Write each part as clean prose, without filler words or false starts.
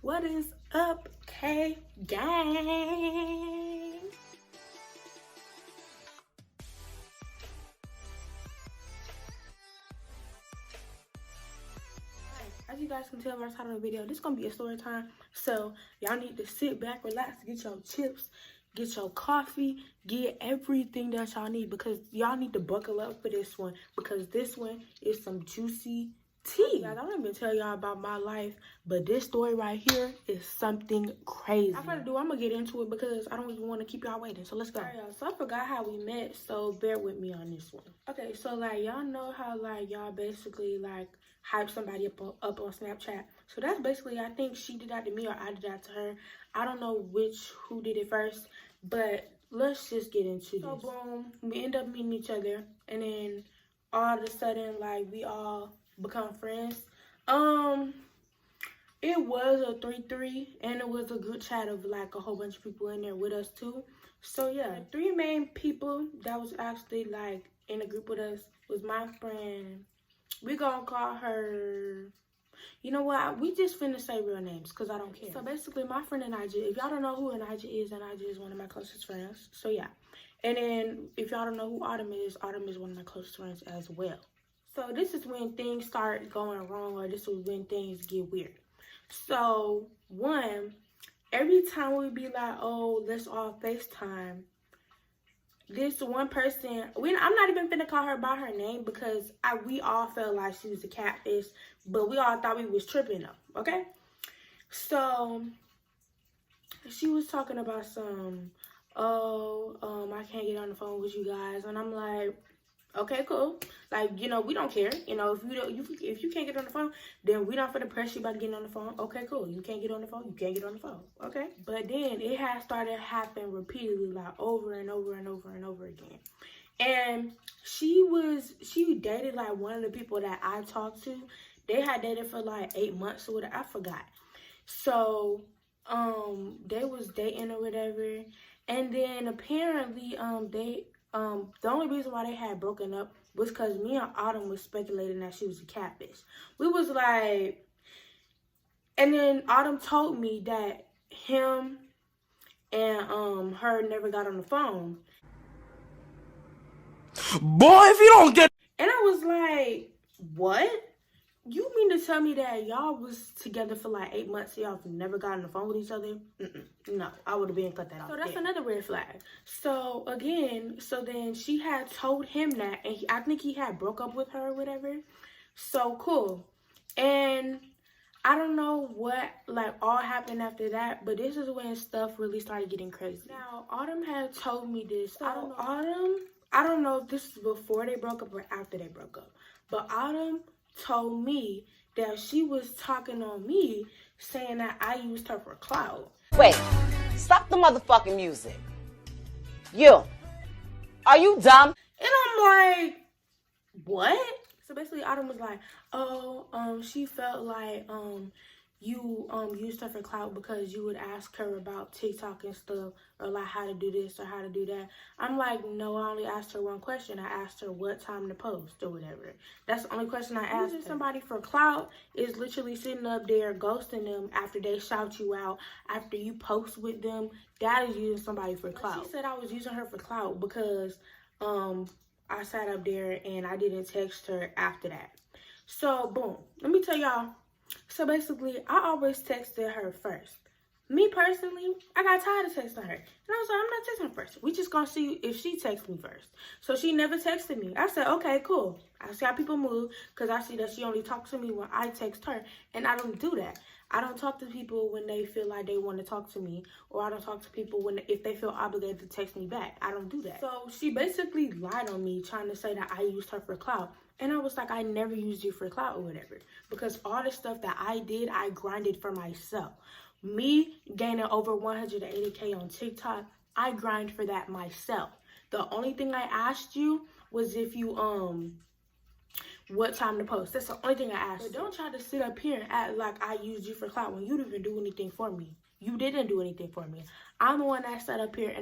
What is up, K gang? As you guys can tell by the title of the video, this is gonna be a story time. So y'all need to sit back, relax, get your chips, get your coffee, get everything that y'all need, because y'all need to buckle up for this one, because this one is some juicy tea. Guys, I don't even tell y'all about my life, but this story right here is something crazy. I'm gonna get into it because I don't even want to keep y'all waiting. So let's go. Alright, y'all. So I forgot how we met, so bear with me on this one. Okay, so like y'all know how like y'all basically like hype somebody up on Snapchat. So that's basically, I think she did that to me or I did that to her. I don't know who did it first, but let's just get into this. So boom, we end up meeting each other, and then all of a sudden like we all become friends. It was a 3-3, and it was a good chat of like a whole bunch of people in there with us too. So yeah, the three main people that was actually like in the group with us was my friend. We gonna call her, you know what, we just finna say real names because I don't care. So basically my friend Anija, if y'all don't know who Anija is one of my closest friends. So yeah, and then if y'all don't know who Autumn is one of my closest friends as well. So this is when things start going wrong, or this is when things get weird. So one, every time we be like, oh, let's all FaceTime, this one person, I'm not even finna call her by her name because we all felt like she was a catfish, but we all thought we was tripping though, okay? So she was talking about some, I can't get on the phone with you guys, and I'm like, okay, cool. Like, you know, we don't care. You know, if you can't get on the phone, then we not finna press you about getting on the phone. Okay, cool. You can't get on the phone. You can't get on the phone. Okay. But then it has started happening repeatedly, like over and over and over and over again. And she dated like one of the people that I talked to. They had dated for like 8 months or whatever. I forgot. So, they was dating or whatever. And then apparently, the only reason why they had broken up was because me and Autumn was speculating that she was a catfish. We was like, and then Autumn told me that him and her never got on the phone. Boy, if you don't get... And I was like, what? You mean to tell me that y'all was together for like 8 months, y'all never got on the phone with each other? No, I would have been cut that off. So that's another red flag. So again, then she had told him that, and I think he had broke up with her or whatever. So cool. And I don't know what like all happened after that, but this is when stuff really started getting crazy. Now, Autumn had told me this. So, I don't know if this is before they broke up or after they broke up, but Autumn told me that she was talking on me, saying that I used her for clout. Wait, stop the motherfucking music. You, are you dumb? And I'm like, what? So basically Autumn was like, oh, she felt like you used her for clout because you would ask her about TikTok and stuff, or like how to do this or how to do that. I'm like, no, I only asked her one question. I asked her what time to post or whatever. That's the only question I asked her. Somebody for clout is literally sitting up there ghosting them after they shout you out, after you post with them. That is using somebody for clout. She said I was using her for clout because I sat up there and I didn't text her after that. So boom, let me tell y'all. So basically, I always texted her first. Me personally, I got tired of texting her. And I was like, I'm not texting her first. We just gonna see if she texts me first. So she never texted me. I said, okay, cool. I see how people move, because I see that she only talks to me when I text her. And I don't do that. I don't talk to people when they feel like they want to talk to me, or I don't talk to people if they feel obligated to text me back. I don't do that. So she basically lied on me, trying to say that I used her for clout. And I was like, I never used you for clout or whatever, because all the stuff that I did, I grinded for myself. Me gaining over 180K on TikTok, I grind for that myself. The only thing I asked you was if you what time to post. That's the only thing I asked. But don't try to sit up here and act like I used you for clout when you didn't even do anything for me. You didn't do anything for me. I'm the one that sat up here,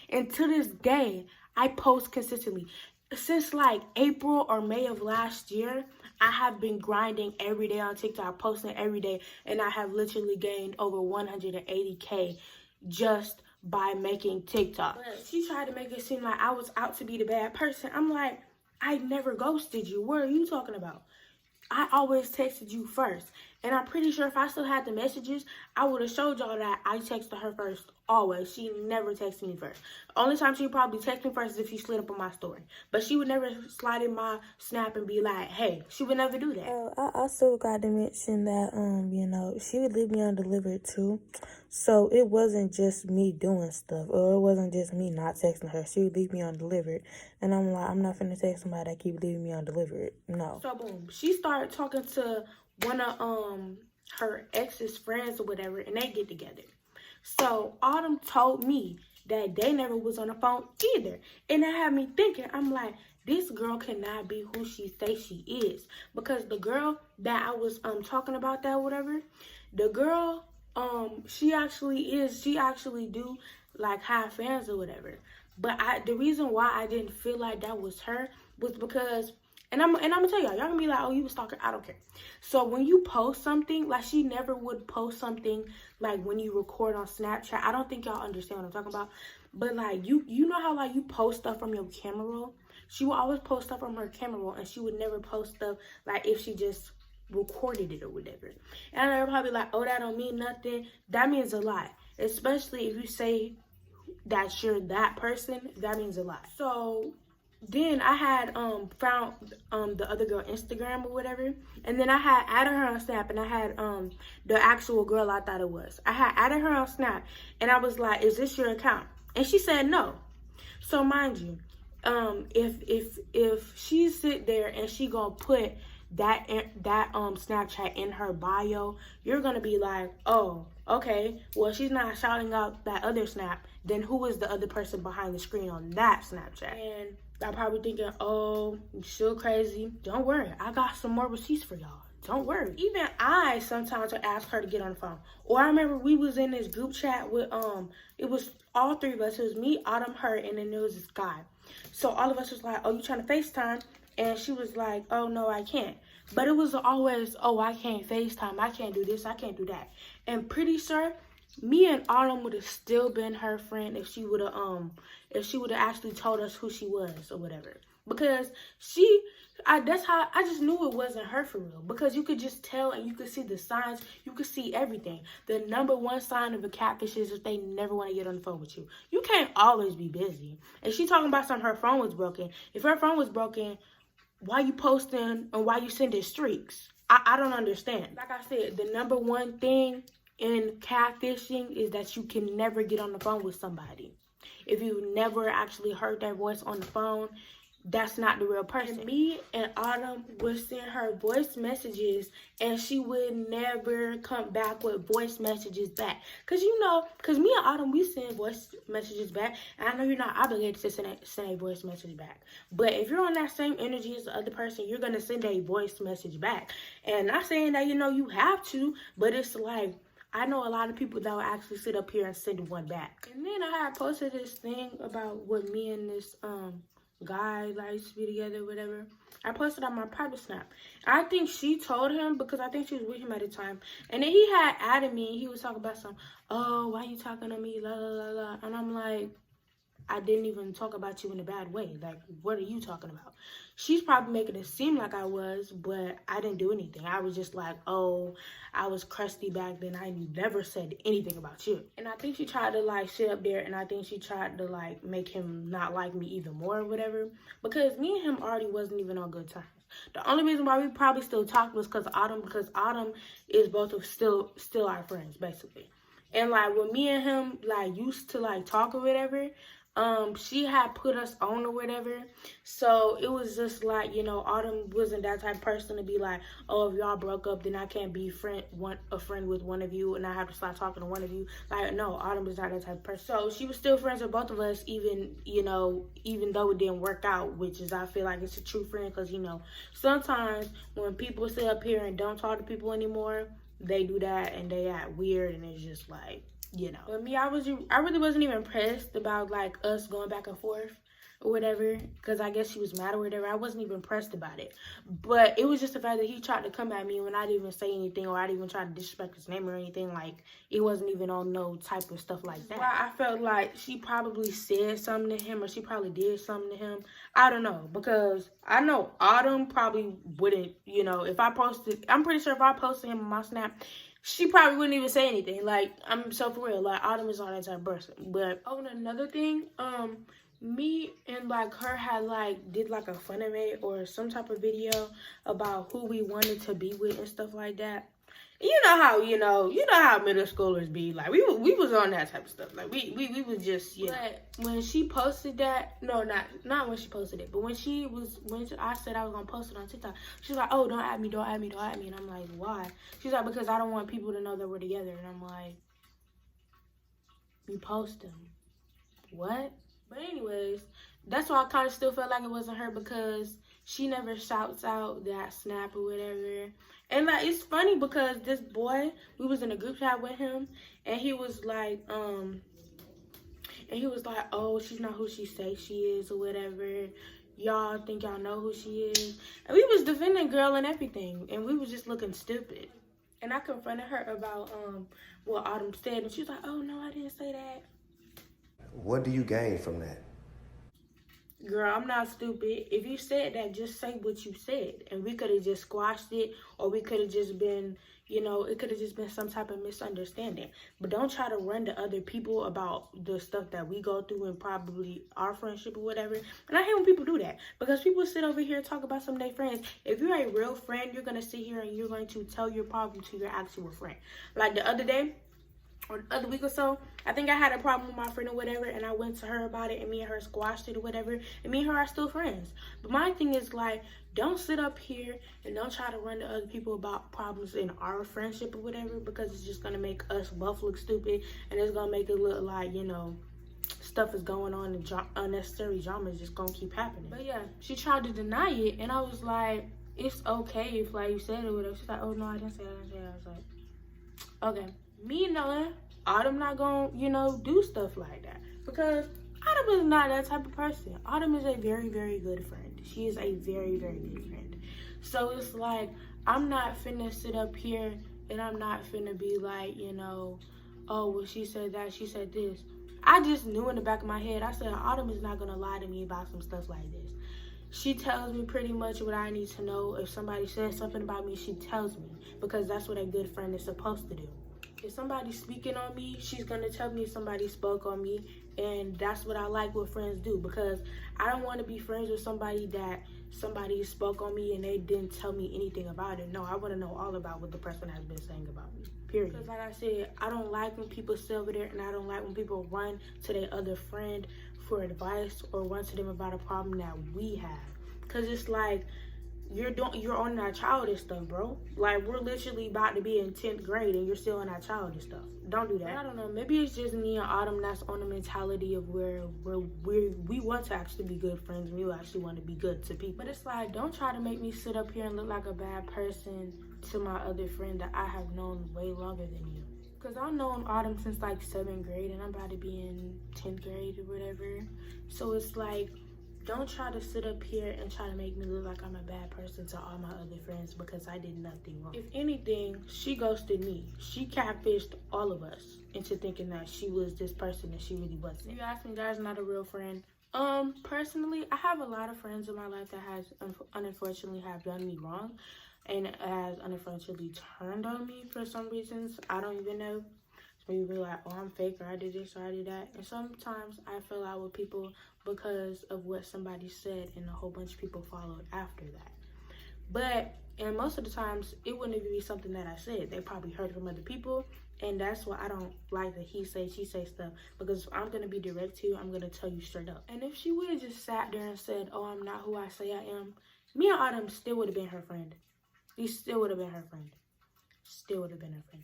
and to this day, I post consistently. since like April or May of last year, I have been grinding every day on TikTok, posting every day, and I have literally gained over 180K just by making TikTok. But she tried to make it seem like I was out to be the bad person. I'm like, I never ghosted you. What are you talking about? I always texted you first. And I'm pretty sure if I still had the messages, I would have showed y'all that I texted her first always. She never texted me first. Only time she would probably text me first is if she slid up on my story. But she would never slide in my snap and be like, hey, she would never do that. I also got to mention that, she would leave me undelivered too. So it wasn't just me doing stuff, or it wasn't just me not texting her. She would leave me undelivered. And I'm like, I'm not finna text somebody that keep leaving me undelivered. No. So boom, she started talking to one of her ex's friends or whatever, and they get together. So Autumn told me that they never was on the phone either. And that had me thinking, I'm like, this girl cannot be who she says she is. Because the girl that I was talking about that whatever, the girl, she actually do like have fans or whatever. But the reason why I didn't feel like that was her was because, and I'm gonna tell y'all gonna be like, oh, you was stalking. I don't care. So when you post something, like she never would post something like when you record on Snapchat. I don't think y'all understand what I'm talking about. But like you know how like you post stuff from your camera roll? She would always post stuff from her camera roll, and she would never post stuff like if she just recorded it or whatever. And they're probably like, oh, that don't mean nothing. That means a lot. Especially if you say that you're that person, that means a lot. So then I had found the other girl Instagram or whatever, and then I had added her on Snap, and I had the actual girl I thought it was. I had added her on Snap, and I was like, is this your account? And she said no. So mind you, if she sit there and she gonna put that Snapchat in her bio, you're gonna be like, oh, okay, well, she's not shouting out that other Snap, then who is the other person behind the screen on that Snapchat? And I'm probably thinking, oh, you're still crazy. Don't worry, I got some more receipts for y'all. Don't worry. Even I sometimes would ask her to get on the phone. Or I remember we was in this group chat with, it was all three of us. It was me, Autumn, her, and then there was this guy. So all of us was like, oh, you trying to FaceTime? And she was like, oh, no, I can't. But it was always, oh, I can't FaceTime. I can't do this. I can't do that. And pretty sure me and Autumn would have still been her friend if she would have actually told us who she was or whatever. Because that's how I just knew it wasn't her for real. Because you could just tell, and you could see the signs. You could see everything. The number one sign of a catfish is if they never want to get on the phone with you. You can't always be busy. And she talking about something, her phone was broken. If her phone was broken, why you posting and why you sending streaks? I don't understand. Like I said, the number one thing in catfishing is that you can never get on the phone with somebody. If you never actually heard their voice on the phone, that's not the real person. And me and Autumn would send her voice messages, and she would never come back with voice messages back. Because me and Autumn, we send voice messages back, and I know you're not obligated to send a voice message back. But if you're on that same energy as the other person, you're going to send a voice message back. And not saying that, you have to, but it's like, I know a lot of people that will actually sit up here and send one back. And then I had posted this thing about what me and this guy that used to be together, whatever. I posted on my private Snap. I think she told him because I think she was with him at the time. And then he had added me, and he was talking about oh, why you talking to me, la la la la. And I'm like, I didn't even talk about you in a bad way. Like, what are you talking about? She's probably making it seem like I was, but I didn't do anything. I was just like, oh, I was crusty back then. I never said anything about you. And I think she tried to, like, sit up there, and I think she tried to, like, make him not like me even more or whatever. Because me and him already wasn't even on good terms. The only reason why we probably still talked was because Autumn is both of still our friends, basically. And, like, when me and him, like, used to, like, talk or whatever, she had put us on or whatever. So it was just like, Autumn wasn't that type of person to be like, oh, if y'all broke up, then I can't be a friend with one of you, and I have to stop talking to one of you. Like, no, Autumn is not that type of person. So she was still friends with both of us, even though it didn't work out, which is, I feel like it's a true friend, because, sometimes when people sit up here and don't talk to people anymore, they do that and they act weird, and it's just like, But me, I really wasn't even impressed about, like, us going back and forth. or whatever, because I guess she was mad or whatever. I wasn't even pressed about it. But it was just the fact that he tried to come at me when I didn't even say anything, or I didn't even try to disrespect his name or anything. Like, it wasn't even on no type of stuff like that. I felt like she probably said something to him, or she probably did something to him. I don't know, because I know Autumn probably wouldn't, you know, if I posted, I'm pretty sure if I posted him on my Snap, she probably wouldn't even say anything. Like, I'm so for real. Like, Autumn is not that type of person. But, oh, and another thing, me and like her had like did like a fun of it or some type of video about who we wanted to be with and stuff like that. You know how middle schoolers be. Like, we was on that type of stuff. Like, we was just, yeah. But when she posted that, no, not when she posted it, but when I said I was gonna post it on TikTok, she's like, oh, don't add me. And I'm like, why? She's like, because I don't want people to know that we're together. And I'm like, you post them. What? But anyways, that's why I kind of still felt like it wasn't her, because she never shouts out that Snap or whatever. And like, it's funny because this boy, we was in a group chat with him, and he was like, oh, she's not who she say she is or whatever. Y'all think y'all know who she is. And we was defending girl and everything, and we was just looking stupid. And I confronted her about what Autumn said, and she was like, oh no, I didn't say that. What do you gain from that? Girl, I'm not stupid. If you said that, just say what you said. And we could have just squashed it, or we could have just been, you know, it could have just been some type of misunderstanding. But don't try to run to other people about the stuff that we go through and probably our friendship or whatever. And I hate when people do that, because people sit over here and talk about some of their friends. If you're a real friend, you're going to sit here and you're going to tell your problem to your actual friend. Like the other day, or the other week or so, I think I had a problem with my friend or whatever, and I went to her about it, and me and her squashed it or whatever, and me and her are still friends. But my thing is, like, don't sit up here and don't try to run to other people about problems in our friendship or whatever, because it's just gonna make us both look stupid, and it's gonna make it look like, you know, stuff is going on and unnecessary drama is just gonna keep happening. But yeah, she tried to deny it, and I was like, it's okay if like you said it or whatever. She's like, oh no, I didn't say that. I was like, okay. Me knowing Autumn not gonna, you know, do stuff like that, because Autumn is not that type of person. Autumn is a very, very good friend. She is a very, very good friend. So it's like, I'm not finna sit up here and I'm not finna be like, you know, oh, well, she said that, she said this. I just knew in the back of my head, I said, Autumn is not gonna lie to me about some stuff like this. She tells me pretty much what I need to know. If somebody says something about me, she tells me, because that's what a good friend is supposed to do. If somebody's speaking on me, she's going to tell me somebody spoke on me, and that's what I like what friends do, because I don't want to be friends with somebody that somebody spoke on me and they didn't tell me anything about it. No, I want to know all about what the person has been saying about me, period. Because like I said, I don't like when people sit over there, and I don't like when people run to their other friend for advice or run to them about a problem that we have. Because it's like, you're on that childish stuff, bro. Like, we're literally about to be in 10th grade and you're still on that childish stuff. Don't do that. I don't know, maybe it's just me and Autumn that's on the mentality of where we want to actually be good friends, and we actually want to be good to people. But it's like, don't try to make me sit up here and look like a bad person to my other friend that I have known way longer than you. Because I've known Autumn since like 7th grade, and I'm about to be in 10th grade or whatever. So it's like, don't try to sit up here and try to make me look like I'm a bad person to all my other friends, because I did nothing wrong. If anything, she ghosted me. She catfished all of us into thinking that she was this person that she really wasn't. You ask me, that's not a real friend. Personally, I have a lot of friends in my life that has unfortunately have done me wrong, and has unfortunately turned on me for some reasons. I don't even know. When you be like, oh, I'm fake, or I did this, or I did that. And sometimes I fell out with people because of what somebody said, and a whole bunch of people followed after that. But, and most of the times, it wouldn't even be something that I said. They probably heard it from other people, and that's why I don't like the he say, she say stuff. Because if I'm going to be direct to you, I'm going to tell you straight up. And if she would have just sat there and said, oh, I'm not who I say I am, me and Autumn still would have been her friend. We still would have been her friend. Still would have been her friend.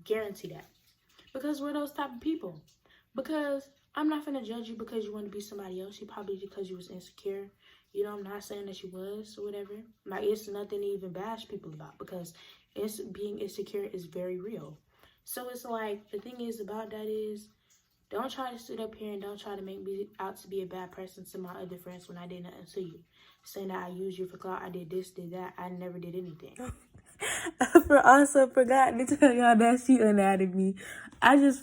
Guarantee that. Because we're those type of people. Because I'm not gonna judge you because you want to be somebody else. You probably because you was insecure. You know, I'm not saying that you was or whatever. Like, it's nothing to even bash people about, because being insecure is very real. So it's like, the thing is about that is, Don't try to sit up here and don't try to make me out to be a bad person to my other friends when I did nothing to you. Saying that I used you for clout, I did this, did that. I never did anything. I also forgot to tell y'all that she unadded me. I just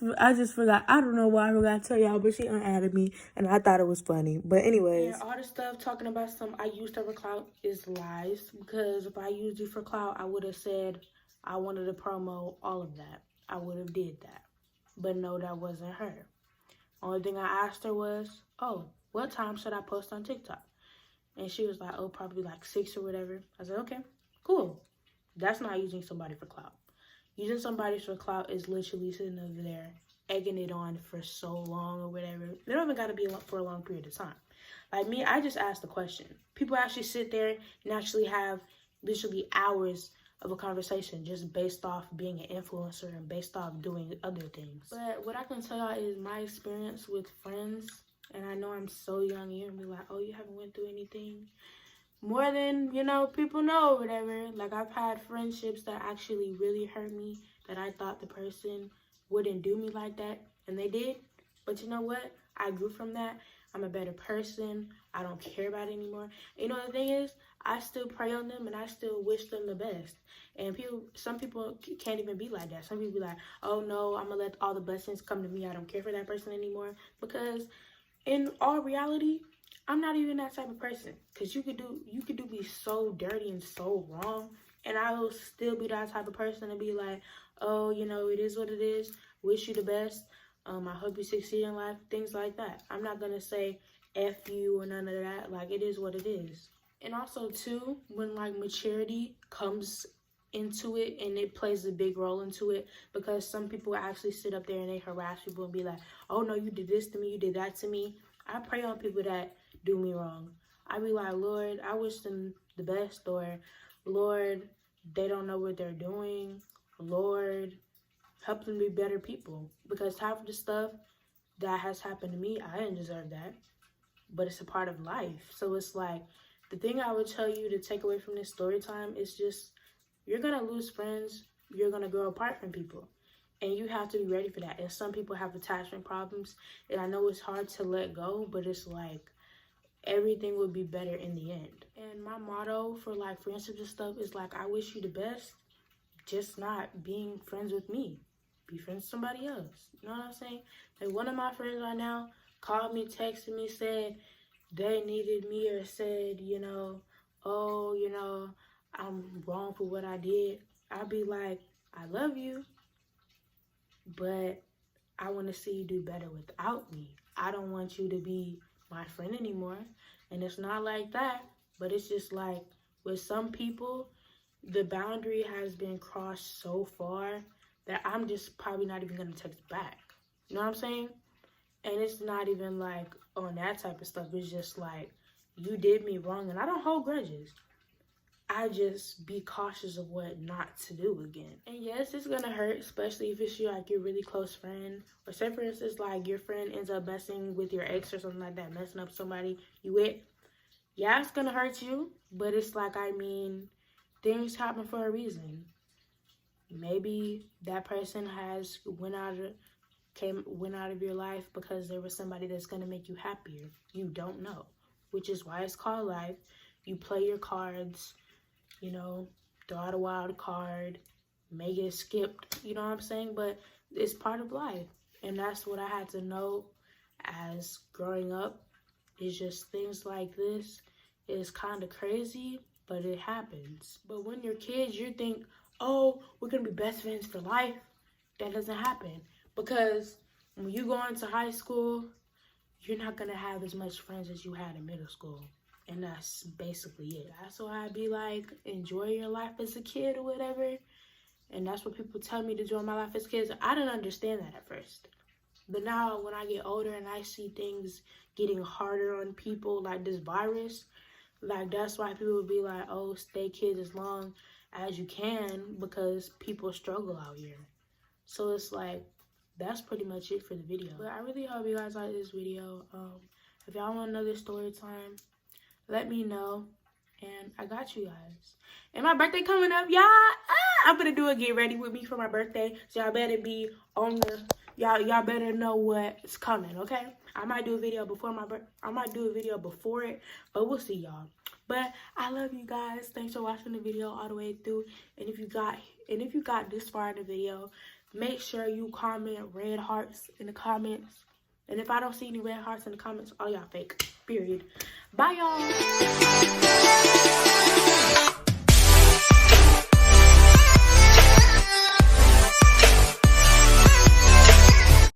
forgot. I don't know why I forgot to tell y'all, but she unadded me, and I thought it was funny. But anyways, And all the stuff talking about I used her for clout is lies. Because if I used you for clout, I would have said I wanted to promo all of that. I would have did that. But no, that wasn't her. Only thing I asked her was, oh, what time should I post on TikTok? And she was like, oh, probably like 6 or whatever. I said, okay, cool. That's not using somebody for clout. Using somebody for clout is literally sitting over there, egging it on for so long or whatever. They don't even got to be for a long period of time. Like me, I just asked the question. People actually sit there and actually have literally hours of a conversation just based off being an influencer and based off doing other things. But what I can tell y'all is my experience with friends, and I know I'm so young, you're gonna be like, oh, you haven't went through anything more than, you know, people know or whatever. Like, I've had friendships that actually really hurt me, that I thought the person wouldn't do me like that, and they did. But you know what? I grew from that. I'm a better person. I don't care about it anymore. You know, the thing is, I still pray on them and I still wish them the best. And some people can't even be like that. Some people be like, oh no, I'm gonna let all the blessings come to me. I don't care for that person anymore. Because in all reality, I'm not even that type of person. Because you could do me so dirty and so wrong, and I will still be that type of person and be like, oh, you know, it is what it is. Wish you the best. I hope you succeed in life. Things like that. I'm not gonna say F you or none of that. Like, it is what it is. And also too, when like maturity comes into it, and it plays a big role into it, because some people actually sit up there and they harass people and be like, oh no, you did this to me, you did that to me. I pray on people that do me wrong. I be like, Lord, I wish them the best, or Lord, they don't know what they're doing. Lord, help them be better people. Because half of the stuff that has happened to me, I didn't deserve that. But it's a part of life. So it's like, the thing I would tell you to take away from this story time is just, you're going to lose friends. You're going to grow apart from people. And you have to be ready for that. And some people have attachment problems. And I know it's hard to let go, but it's like, everything will be better in the end. And my motto for like friendships and stuff is like, I wish you the best. Just not being friends with me. Be friends with somebody else. You know what I'm saying? Like, one of my friends right now called me, texted me, said they needed me, or said, you know, oh, you know, I'm wrong for what I did. I'd be like, I love you, but I want to see you do better without me. I don't want you to be my friend anymore. And it's not like that, but it's just like, with some people, the boundary has been crossed so far that I'm just probably not even going to text back. You know what I'm saying? And it's not even like on that type of stuff. It's just like, you did me wrong, and I don't hold grudges. I just be cautious of what not to do again. And yes, it's gonna hurt, especially if it's like your really close friend. Or say, for instance, like your friend ends up messing with your ex or something like that, messing up somebody you with. Yeah, it's gonna hurt you, but it's like, I mean, things happen for a reason. Maybe that person has went out of your life because there was somebody that's gonna make you happier. You don't know, which is why it's called life. You play your cards, you know, throw out a wild card, may get skipped, you know what I'm saying? But it's part of life. And that's what I had to know as growing up. It's just things like this is kind of crazy, but it happens. But when you're kids, you think, oh, we're going to be best friends for life. That doesn't happen. Because when you go into high school, you're not going to have as much friends as you had in middle school. And that's basically it. That's why I'd be like, enjoy your life as a kid or whatever. And that's what people tell me to enjoy my life as kids. I didn't understand that at first. But now when I get older and I see things getting harder on people, like this virus, like that's why people would be like, oh, stay kids as long as you can, because people struggle out here. So it's like, that's pretty much it for the video. But I really hope you guys like this video. If y'all want another story time, let me know. And I got you guys. And my birthday coming up, y'all. I'm gonna do a get ready with me for my birthday. So y'all better be on the y'all better know what's coming, okay? I might do a video before I might do a video before it, but we'll see, y'all. But I love you guys. Thanks for watching the video all the way through. And if you got this far in the video, make sure you comment red hearts in the comments. And if I don't see any red hearts in the comments, all y'all fake. Period. Bye, y'all.